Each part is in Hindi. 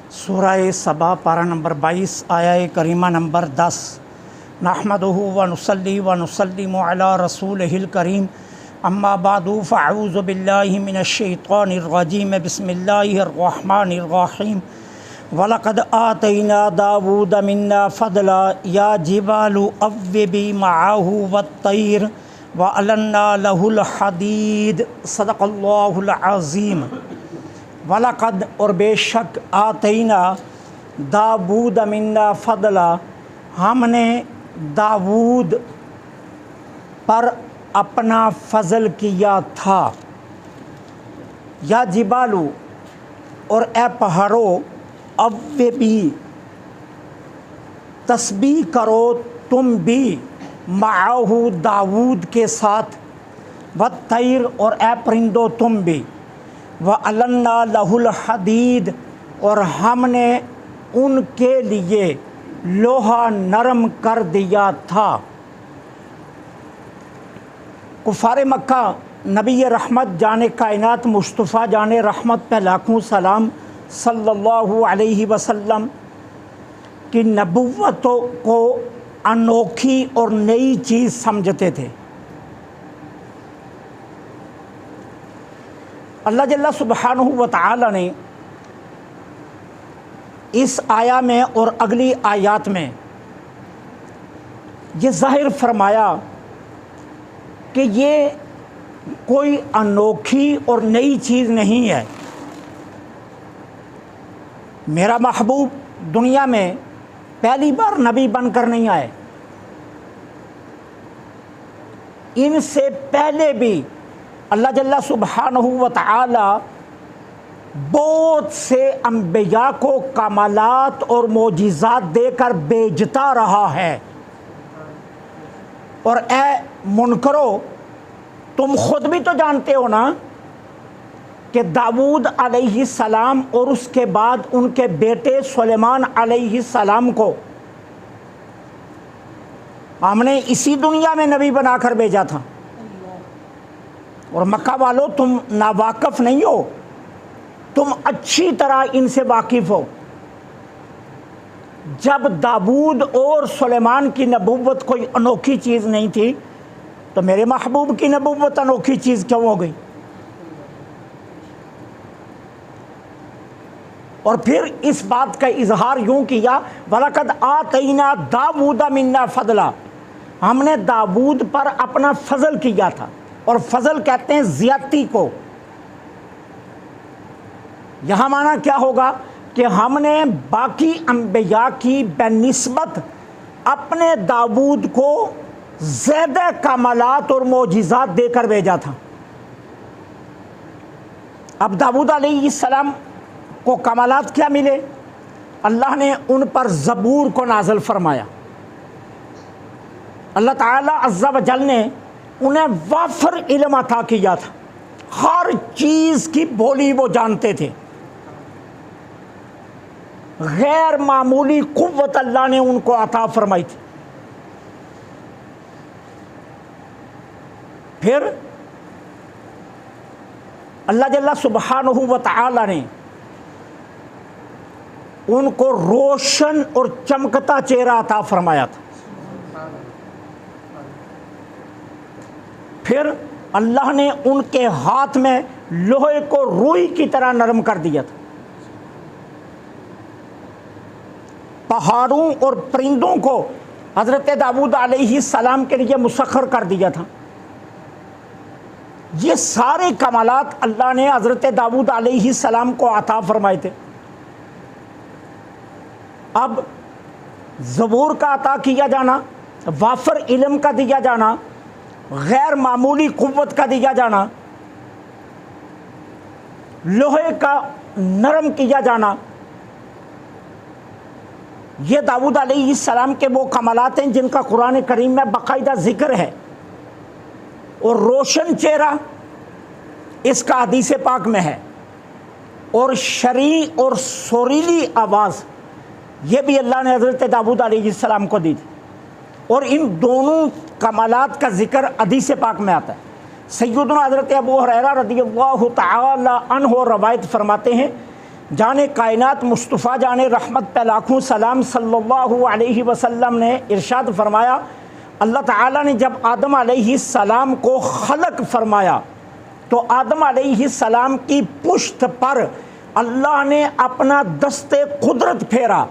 सूरह सबा पारा नंबर 22 आया करीमा नंबर 10। नहमदुहु व नुसल्ली व नुसल्लिमु अला रसूलिहिल करीम अम्मा बादु फ़अऊज़ु बिल्लाहि मिनश शैतानिर रजीम बिस्मिल्लाहिर रहमानिर रहीम वलक़द आतैना दाऊद मिन्ना फ़दला या जिबालु अव्विबी मअहु वत्तैर व अलन्ना लहुल हदीद सदक़ल्लाहुल अज़ीम। वलक़द और बेशक आतैना दाऊद मिन्ना फ़दला, हमने दाऊद पर अपना फ़ज़ल किया था। या जिबालू और ए पहाड़ों, अव्वे भी तस्बीह करो तुम भी, माहू दाऊद के साथ, व तैर और ए परिंदो तुम भी, व अलन्ना लहुल हदीद और हमने उनके लिए लोहा नरम कर दिया था। कुफार मक्का नबी रहमत जाने कायनात मुस्तफ़ा जाने रहमत पे लाखों सलाम सल्लल्लाहु अलैहि वसल्लम की नबुव्वतों को अनोखी और नई चीज़ समझते थे। अल्लाह जल्ला सुब्हानहु व तआला ने इस आया में और अगली आयात में ये ज़ाहिर फरमाया कि ये कोई अनोखी और नई चीज़ नहीं है। मेरा महबूब दुनिया में पहली बार नबी बनकर नहीं आए, इनसे पहले भी अल्लाह जल्ला सुब्हानहु व तआला बहुत से अंबिया को कमालात और मोजिज़ात देकर भेजता रहा है। और ए मुनकरो, तुम खुद भी तो जानते हो ना कि दाऊद अलैहिस्सलाम और उसके बाद उनके बेटे सुलेमान अलैहिस्सलाम को हमने इसी दुनिया में नबी बनाकर भेजा था। और मक्का वालों, तुम नावाकिफ़ नहीं हो, तुम अच्छी तरह इनसे वाकिफ़ हो। जब दाऊद और सुलेमान की नबुव्वत कोई अनोखी चीज़ नहीं थी, तो मेरे महबूब की नबुव्वत अनोखी चीज़ क्यों हो गई? और फिर इस बात का इजहार यूँ किया, वलक़द आतैना दाऊद मिन्ना फ़दला, हमने दाऊद पर अपना फ़ज़ल किया था। और फ़ज़ल कहते हैं ज़ियादती को। यहाँ माना क्या होगा कि हमने बाकी अंबिया की बेनिस्बत अपने दाऊद को ज़्यादा कमालात और मोजिज़ात देकर भेजा था। अब दाऊद अलैहिस्सलाम को कमालात क्या मिले? अल्लाह ने उन पर ज़बूर को नाज़िल फरमाया। अल्लाह ताला अज़्ज़ा व जल ने उन्हें वाफर इल्म अता किया था, हर चीज़ की बोली वो जानते थे। गैर मामूली कुव्वत अल्लाह ने उनको अता फरमाई थी। फिर अल्लाह जल्ला सुब्हानहु व तआला ने उनको रोशन और चमकता चेहरा अता फरमाया था। फिर अल्लाह ने उनके हाथ में लोहे को रुई की तरह नरम कर दिया था। पहाड़ों और परिंदों को हज़रत दाऊद अलैहिस्सलाम के लिए मुसख्खर कर दिया था। ये सारे कमालात अल्लाह ने हज़रत दाऊद अलैहिस्सलाम को अता फरमाए थे। अब ज़बूर का अता किया जाना, वाफर इल्म का दिया जाना, गैर मामूली कुव्वत का दिया जाना, लोहे का नरम किया जाना, ये दाऊद अलैहिस्सलाम के वो कमालात हैं जिनका कुरान करीम में बाकायदा जिक्र है। और रोशन चेहरा इसका हदीस पाक में है। और शरी और सुरीली आवाज़ ये भी अल्लाह ने हज़रत दाऊद अलैहिस्सलाम को दी थी। और इन दोनों कमालात का जिक्र हदीस पाक में आता है। सैयदना हज़रत अबू हुरैरा रज़ियल्लाहु तआला अन्हु रवायत फरमाते हैं जाने कायनात मुस्तफ़ा जाने रहमत पे लाखों सलाम सल्लल्लाहु अलैहि वसल्लम ने इरशाद फरमाया, अल्लाह ताला ने जब आदम अलैहिस्सलाम को खलक फरमाया तो आदम अलैहिस्सलाम की पुश्त पर अल्लाह ने अपना दस्ते कुदरत फेरा,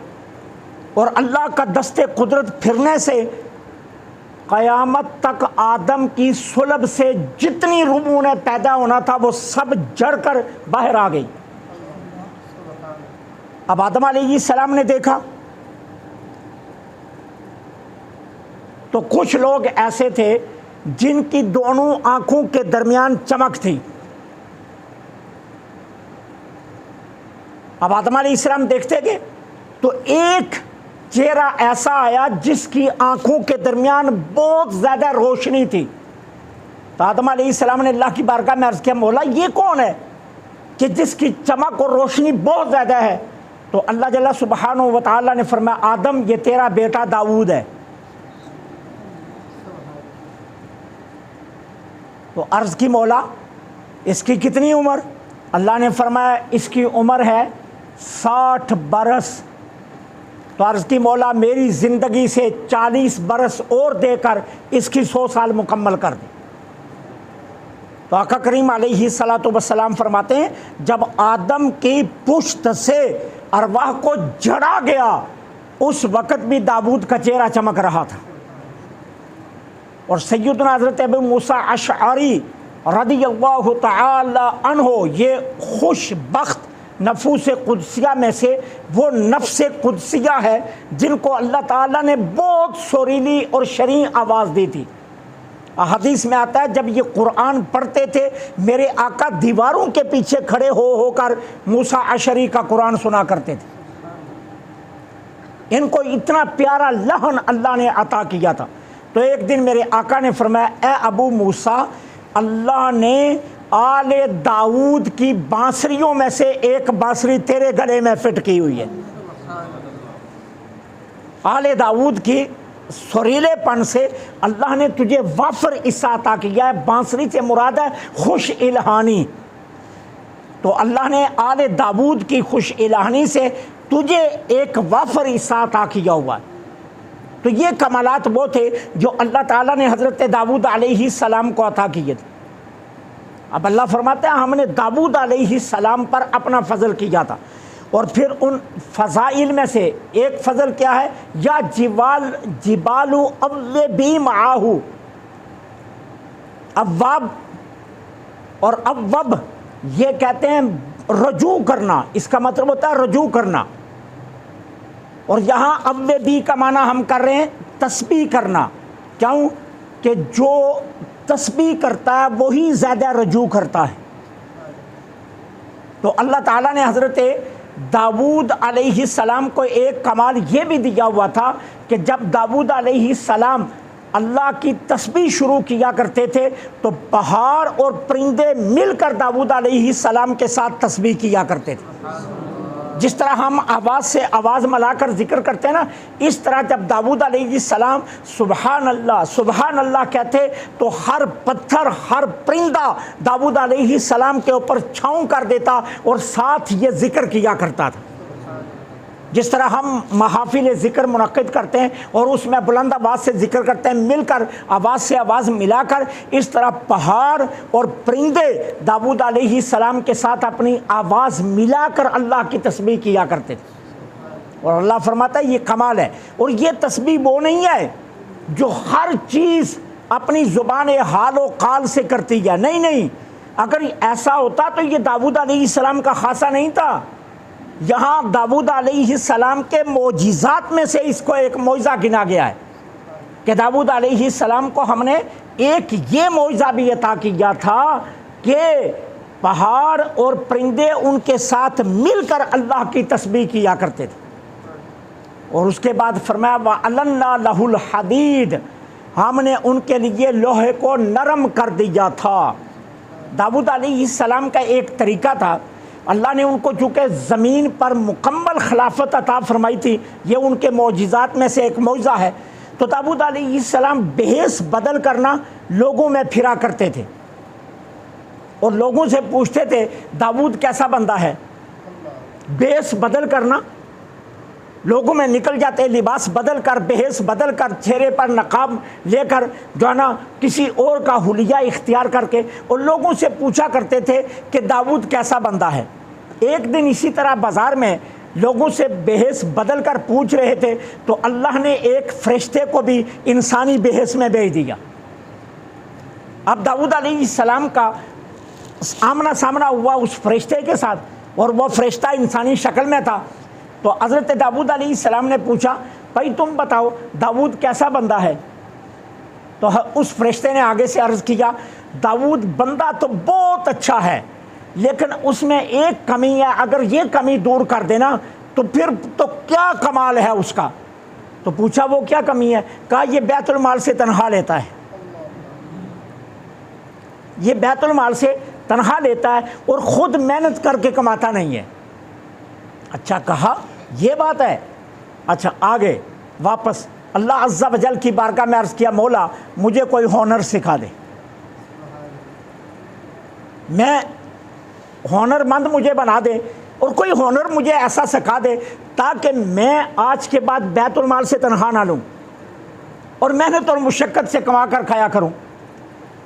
और अल्लाह का दस्ते कुदरत फिरने से क़यामत तक आदम की सुलब से जितनी रूहों ने पैदा होना था वो सब जड़कर बाहर आ गई। अब आदम अलैहिस्सलाम ने देखा तो कुछ लोग ऐसे थे जिनकी दोनों आंखों के दरमियान चमक थी। अब आदम अलैहिस्सलाम देखते गए तो एक चेहरा ऐसा आया जिसकी आंखों के दरमियान बहुत ज्यादा रोशनी थी। तो आदम अलैहिस्सलाम ने अल्लाह की बारगाह में अर्ज किया, मौला ये कौन है कि जिसकी चमक और रोशनी बहुत ज्यादा है? तो अल्लाह जल्ला सुब्हानहू व तआला ने फरमाया, आदम ये तेरा बेटा दाऊद है। तो अर्ज की, मौला इसकी कितनी उम्र? अल्लाह ने फरमाया इसकी उम्र है 60 बरस। तो अर्ज की, मौला मेरी ज़िंदगी से 40 बरस और देकर इसकी 100 साल मुकम्मल कर दी। तो आका करीम अलैहिस्सलातु वस्सलाम फरमाते हैं, जब आदम की पुश्त से अरवाह को जड़ा गया उस वक़्त भी दाऊद का चेहरा चमक रहा था। और सैयदना हज़रत अबू मूसा अशअरी रदियल्लाहु तआला अन्हु ये खुशबख्त नफूस कुदसिया में से वो नफ्स कुदसिया है जिनको अल्लाह ताला ने बहुत सुरीली और शरीं आवाज़ दी थी। हदीस में आता है, जब ये कुरान पढ़ते थे मेरे आका दीवारों के पीछे खड़े हो होकर मूसा अशरी का कुरान सुना करते थे। इनको इतना प्यारा लहन अल्लाह ने अता किया था। तो एक दिन मेरे आका ने फरमाया, ए अबू मूसा, अल्लाह ने आले दाऊद की बांसुरियों में से एक बांसुरी तेरे गले में फिट की हुई है। आले दाऊद की सुरीलेपन से अल्लाह ने तुझे वाफर इस्सा अता किया है। बांसुरी से मुराद है खुश इल्हानी। तो अल्लाह ने आले दाऊद की खुश इल्हानी से तुझे एक वाफर इस्सा अता किया हुआ है। तो ये कमालात वो थे जो अल्लाह ताला ने हज़रत दाऊद अलैहिस्सलाम को अता किए थे। अब अल्लाह फरमाते हैं, हमने दाऊद अलैहिस्सलाम पर अपना फजल किया था। और फिर उन फ़ज़ाइल में से एक फ़जल क्या है, या जिबालु अव्वबी माहू, अव्वाब और अव्वब ये कहते हैं रजू करना, इसका मतलब होता है रजू करना। और यहाँ अव्वबी का माना हम कर रहे हैं तस्बीह करना। क्यों कि जो तस्बीह करता है वही ज़्यादा रजू करता है। तो अल्लाह ताला ने हज़रत दाऊद अलैहिस्सलाम को एक कमाल ये भी दिया हुआ था कि जब दाऊद अलैहिस्सलाम अल्लाह की तस्बीह शुरू किया करते थे तो पहाड़ और परिंदे मिलकर दाऊद अलैहिस्सलाम के साथ तस्बीह किया करते थे। जिस तरह हम आवाज़ से आवाज़ मिलाकर जिक्र करते हैं ना, इस तरह जब दाऊद अलैहिस्सलाम सुबहान अल्लाह कहते तो हर पत्थर हर परिंदा दाऊद अलैहिस्सलाम के ऊपर छाँव कर देता और साथ ये जिक्र किया करता था। जिस तरह हम महाफिल ज़िक्र मुनक़िद करते हैं और उसमें बुलंद आवाज़ से ज़िक्र करते हैं, मिलकर आवाज़ से आवाज़ मिलाकर, इस तरह पहाड़ और परिंदे दाऊद अलैहिस्सलाम के साथ अपनी आवाज़ मिलाकर अल्लाह की तस्बीह किया करते थे। और अल्लाह फरमाता है ये कमाल है। और ये तस्बीह वो नहीं है जो हर चीज़ अपनी ज़ुबान हाल व काल से करती है, नहीं। अगर ऐसा होता तो ये दाऊद अलैहिस्सलाम का खासा नहीं था। यहाँ दाऊद अलैहिस्सलाम के मोजिज़ात में से इसको एक मोइज़ा गिना गया है कि दाऊद अलैहिस्सलाम को हमने एक ये मोइज़ा भी अता किया था कि पहाड़ और परिंदे उनके साथ मिलकर अल्लाह की तस्बीह किया करते थे। और उसके बाद फरमाया वअलन्ना लहुल हदीद, हमने उनके लिए लोहे को नरम कर दिया था। दाऊद अलैहिस्सलाम का एक तरीका था, अल्लाह ने उनको चूँकि ज़मीन पर मुकम्मल खिलाफत अता फरमाई थी, ये उनके मौजिज़ात में से एक मौज़ा है। तो दाऊद अलैहिस्सलाम भेस बदल करना लोगों में फिरा करते थे और लोगों से पूछते थे दाऊद कैसा बंदा है। बेस बदल करना, लोगों में निकल जाते, लिबास बदल कर, बेहस बदल कर, चेहरे पर नकाब लेकर जो है ना किसी और का हुलिया इख्तियार करके, और लोगों से पूछा करते थे कि दाऊद कैसा बंदा है। एक दिन इसी तरह बाज़ार में लोगों से बेहस बदल कर पूछ रहे थे, तो अल्लाह ने एक फरिश्ते को भी इंसानी बेहस में भेज दिया। अब दाऊद अलैहिस्सलाम का आमना सामना हुआ उस फरिश्ते के साथ, और वह फरिश्ता इंसानी शक्ल में था। तो हज़रत दाऊद अलैहिस्सलाम ने पूछा, भाई तुम बताओ दाऊद कैसा बंदा है? तो उस फरिश्ते ने आगे से अर्ज़ किया, दाऊद बंदा तो बहुत अच्छा है, लेकिन उसमें एक कमी है, अगर ये कमी दूर कर देना तो फिर तो क्या कमाल है उसका। तो पूछा वो क्या कमी है? कहा ये बैतुल माल से तनख्वाह लेता है, ये बैतुल माल से तनख्वाह लेता है और ख़ुद मेहनत करके कमाता नहीं है। अच्छा, कहा ये बात है। अच्छा, आगे वापस अल्लाह अज़्ज़ा वजल की बारगाह में अर्ज़ किया, मौला मुझे कोई हॉनर सिखा दे, मैं हॉनरमंद मुझे बना दे, और कोई हॉनर मुझे ऐसा सिखा दे ताकि मैं आज के बाद बैतुल माल से तनख्वाह ना लूँ और मेहनत और मुशक्क़त से कमा कर खाया करूँ।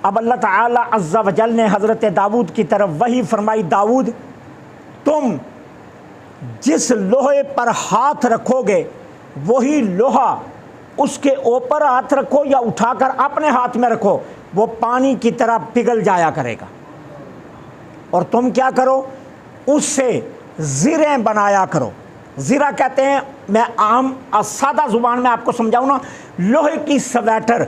अब अल्लाह ताला अज़्ज़ा वजल ने हज़रत दाऊद की तरफ वही फरमाई, दाऊद तुम जिस लोहे पर हाथ रखोगे वही लोहा उसके ऊपर हाथ रखो या उठाकर अपने हाथ में रखो, वो पानी की तरह पिघल जाया करेगा। और तुम क्या करो, उससे ज़िरें बनाया करो। ज़िरा कहते हैं, मैं आम सादा ज़ुबान में आपको समझाऊँ ना, लोहे की स्वेटर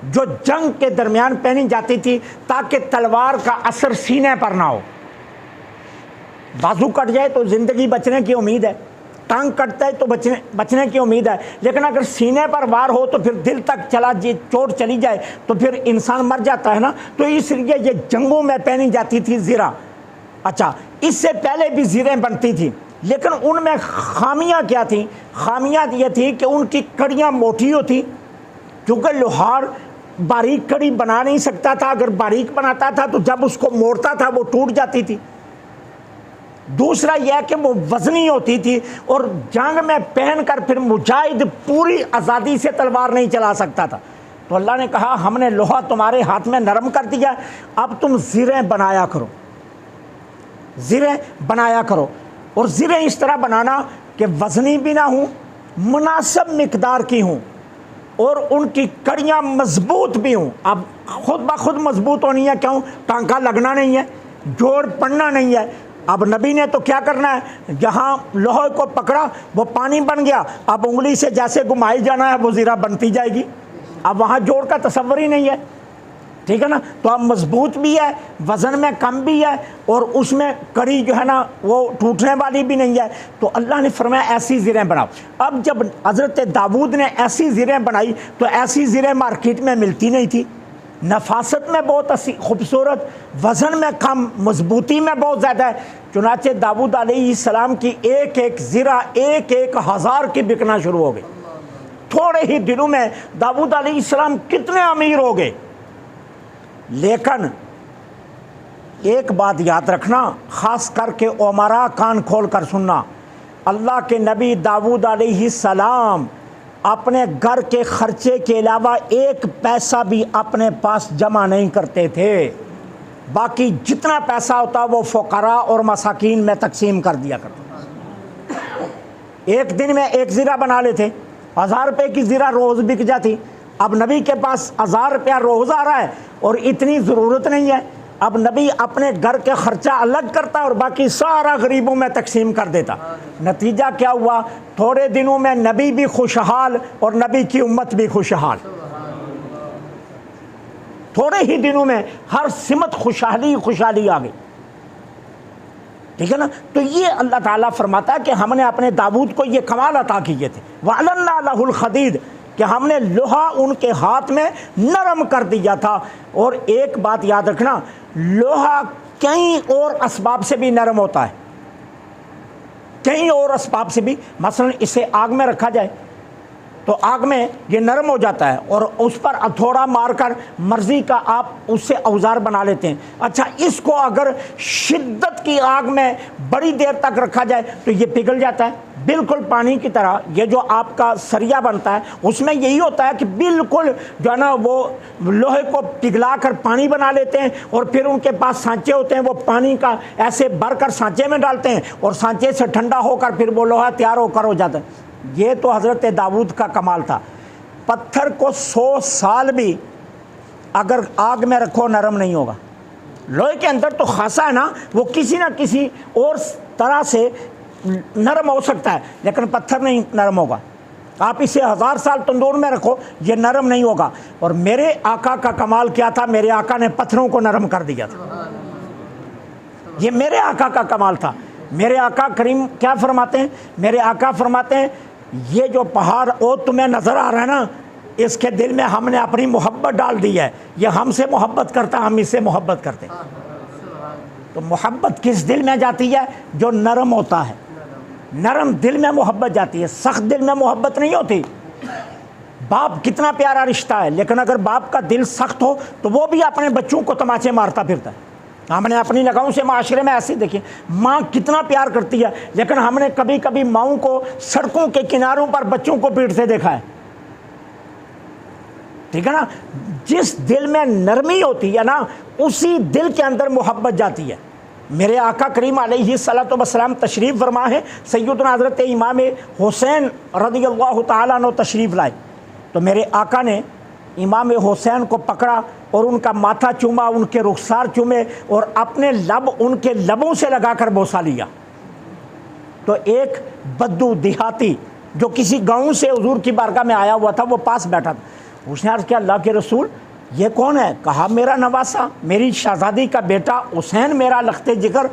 जो जंग के दरमियान पहनी जाती थी ताकि तलवार का असर सीने पर ना हो। बाजू कट जाए तो ज़िंदगी बचने की उम्मीद है, टांग कटता है तो बचने की उम्मीद है, लेकिन अगर सीने पर वार हो तो फिर दिल तक चोट चली जाए तो फिर इंसान मर जाता है ना। तो इसलिए ये जंगों में पहनी जाती थी ज़िरा। अच्छा, इससे पहले भी ज़िरें बनती थी, लेकिन उनमें खामियां क्या थी? खामियां ये थी कि उनकी कड़ियाँ मोटी होती, क्योंकि लोहार बारीक कड़ी बना नहीं सकता था, अगर बारीक बनाता था तो जब उसको मोड़ता था वो टूट जाती थी। दूसरा यह कि वो वजनी होती थी, और जंग में पहनकर फिर मुजाहिद पूरी आज़ादी से तलवार नहीं चला सकता था। तो अल्लाह ने कहा, हमने लोहा तुम्हारे हाथ में नरम कर दिया, अब तुम ज़िरें बनाया करो, ज़िरें बनाया करो। और ज़िरें इस तरह बनाना कि वजनी भी ना हूँ, मुनासिब मिकदार की हूँ, और उनकी कड़ियाँ मजबूत भी हूँ। अब खुद ब खुद मजबूत होनी है, क्यों? टांका लगना नहीं है, जोड़ पड़ना नहीं है। अब नबी ने तो क्या करना है, जहाँ लोहे को पकड़ा वो पानी बन गया, अब उंगली से जैसे घुमाई जाना है वो ज़िरा बनती जाएगी। अब वहाँ जोड़ का तस्वर ही नहीं है, ठीक है ना। तो अब मजबूत भी है, वज़न में कम भी है, और उसमें कड़ी जो है ना वो टूटने वाली भी नहीं है। तो अल्लाह ने फरमाया ऐसी ज़िरें बनाओ। अब जब हज़रत दाऊद ने ऐसी ज़िरें बनाई तो ऐसी ज़िरें मार्केट में मिलती नहीं थी, नफासत में बहुत खूबसूरत, वज़न में कम, मजबूती में बहुत ज़्यादा है। चुनाचे दाऊद अलैहिस्सलाम की एक एक ज़िरा 1,000 की बिकना शुरू हो गई। थोड़े ही दिनों में दाऊद अलैहिस्सलाम कितने अमीर हो गए। लेकिन एक बात याद रखना, ख़ास करके उमरा कान खोल कर सुनना, अल्लाह के नबी दाऊद अलैहिस्सलाम अपने घर के खर्चे के अलावा एक पैसा भी अपने पास जमा नहीं करते थे। बाकी जितना पैसा होता वो फ़ुक़रा और मसाकीन में तकसीम कर दिया करते। एक दिन में एक ज़िरा बना लेते, 1000 रुपये की ज़िरा रोज़ बिक जाती। अब नबी के पास 1000 रुपया रोज़ आ रहा है और इतनी ज़रूरत नहीं है। अब नबी अपने घर के ख़र्चा अलग करता और बाकी सारा गरीबों में तकसीम कर देता। नतीजा क्या हुआ? थोड़े दिनों में नबी भी खुशहाल और नबी की उम्मत भी खुशहाल। थोड़े ही दिनों में हर सिमत खुशहाली खुशहाली आ गई, ठीक है ना। तो ये अल्लाह ताला फरमाता है कि हमने अपने दाऊद को ये कमाल अता किए थे, वअलन्ना लहुल खदीद, कि हमने लोहा उनके हाथ में नरम कर दिया था। और एक बात याद रखना, लोहा कई और असबाब से भी नरम होता है, कई और असबाब से भी। मसलन इसे आग में रखा जाए तो आग में ये नरम हो जाता है और उस पर हथौड़ा मारकर मर्जी का आप उससे औजार बना लेते हैं। अच्छा, इसको अगर शिद्दत की आग में बड़ी देर तक रखा जाए तो ये पिघल जाता है, बिल्कुल पानी की तरह। ये जो आपका सरिया बनता है उसमें यही होता है कि बिल्कुल जो है ना वो लोहे को पिघला कर पानी बना लेते हैं और फिर उनके पास सांचे होते हैं, वो पानी का ऐसे भरकर सांचे में डालते हैं और सांचे से ठंडा होकर फिर वो लोहा तैयार होकर हो जाता है। ये तो हज़रत दाऊद का कमाल था। पत्थर को 100 साल भी अगर आग में रखो नरम नहीं होगा। लोहे के अंदर तो खासा है ना, वो किसी ना किसी और तरह से नरम हो सकता है, लेकिन पत्थर नहीं नरम होगा। आप इसे 1000 साल तंदूर में रखो, ये नरम नहीं होगा। और मेरे आका का कमाल क्या था, मेरे आका ने पत्थरों को नरम कर दिया था। ये मेरे आका का कमाल था। मेरे आका करीम क्या फरमाते हैं, मेरे आका फरमाते हैं ये जो पहाड़ ओ तुम्हें नज़र आ रहा है ना, इसके दिल में हमने अपनी मोहब्बत डाल दी है। ये हमसे मोहब्बत करता, हम इससे मोहब्बत करते। तो मोहब्बत किस दिल में जाती है, जो नरम होता है। नरम दिल में मोहब्बत जाती है, सख्त दिल में मोहब्बत नहीं होती। बाप कितना प्यारा रिश्ता है, लेकिन अगर बाप का दिल सख्त हो तो वो भी अपने बच्चों को तमाचे मारता फिरता है। हमने अपनी लगाओं से माशरे में ऐसे देखिए, माँ कितना प्यार करती है, लेकिन हमने कभी कभी माँओं को सड़कों के किनारों पर बच्चों को पीटते देखा है। ठीक है ना। जिस दिल में नरमी होती है ना, उसी दिल के अंदर मोहब्बत जाती है। मेरे आका करीम अलैहिस्सलातु वस्सलाम तशरीफ़ फरमा है, सैयदना हज़रत इमाम हुसैन रज़ियल्लाहु ताला अन्हु तशरीफ़ लाए। तो मेरे आका ने इमाम हुसैन को पकड़ा और उनका माथा चूमा, उनके रुखसार चूमे और अपने लब उनके लबों से लगाकर बोसा लिया। तो एक बद्दू देहाती जो किसी गांव से हुजूर की बारगाह में आया हुआ था, वो पास बैठा था। उसने अर्ज़ किया, अल्लाह के रसूल ये कौन है? कहा, मेरा नवासा, मेरी शहजादी का बेटा हुसैन, मेरा लख्ते जिगर।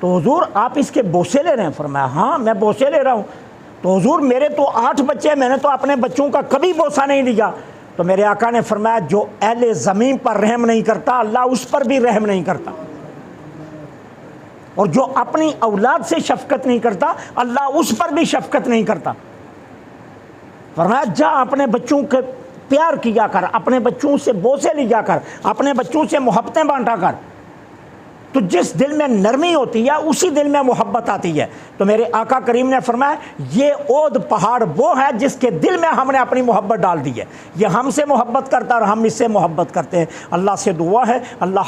तो हुजूर आप इसके बोसे ले रहे हैं? फरमाया, हाँ मैं बोसे ले रहा हूँ। तो हुजूर मेरे तो 8 बच्चे हैं, मैंने तो अपने बच्चों का कभी बोसा नहीं लिया। तो मेरे आका ने फरमाया, जो अहले ज़मीन पर रहम नहीं करता, अल्लाह उस पर भी रहम नहीं करता। और जो अपनी औलाद से शफकत नहीं करता, अल्लाह उस पर भी शफकत नहीं करता। फरमाया, जा अपने बच्चों के प्यार किया कर, अपने बच्चों से बोसे लिया कर, अपने बच्चों से मोहब्बतें बांटा कर। तो जिस दिल में नरमी होती है उसी दिल में मोहब्बत आती है। तो मेरे आका करीम ने फरमाया, ये ओद पहाड़ वो है जिसके दिल में हमने अपनी मोहब्बत डाल दी है। ये हमसे मोहब्बत करता और हम इससे मोहब्बत करते हैं। अल्लाह से दुआ है, अल्लाह